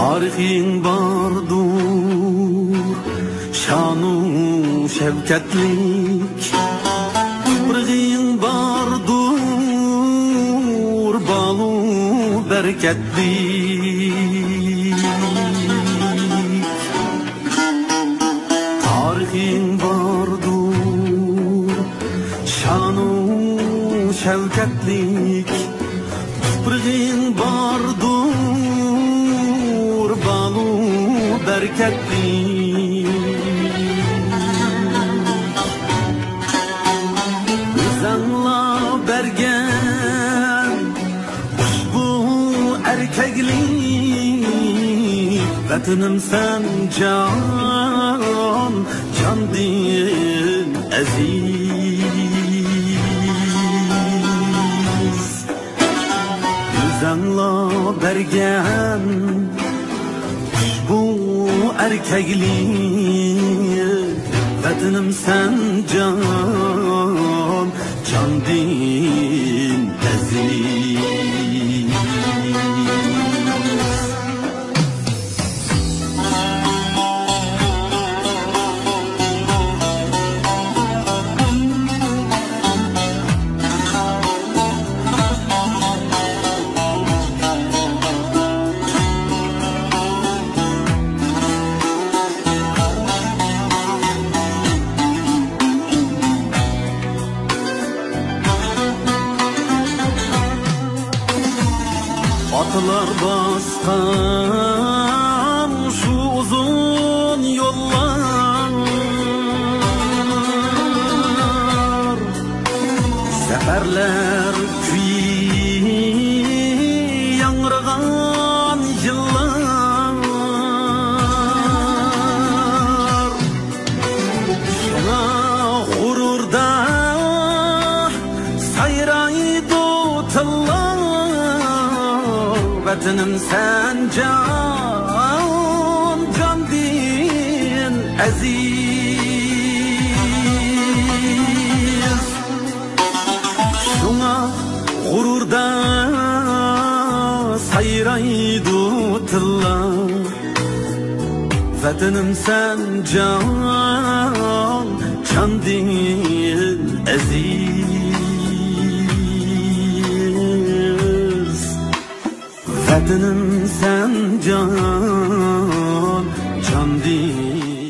Tarixing bardur, şanu şevketlik. Tuprağing bardur, balu bereketlik. Tarixing bardur, şanu şevketlik. Tuprağing bardur, balu bereketlik. Özanla bergen bu erkeklik. Vatanim sen can, can din aziz. Özanla bergen bu erkeklik. Vatanim sen can, can din aziz. Atlar baskan şu uzun yollar, seferler kuyy yangragan yıllar. Şuna gururda sayraydı tıllar. Vatanim sen can, can din aziz. Şuna gururda sayraydı tıllar. Vatanim sen can, can din aziz. Vatanim sen can, can din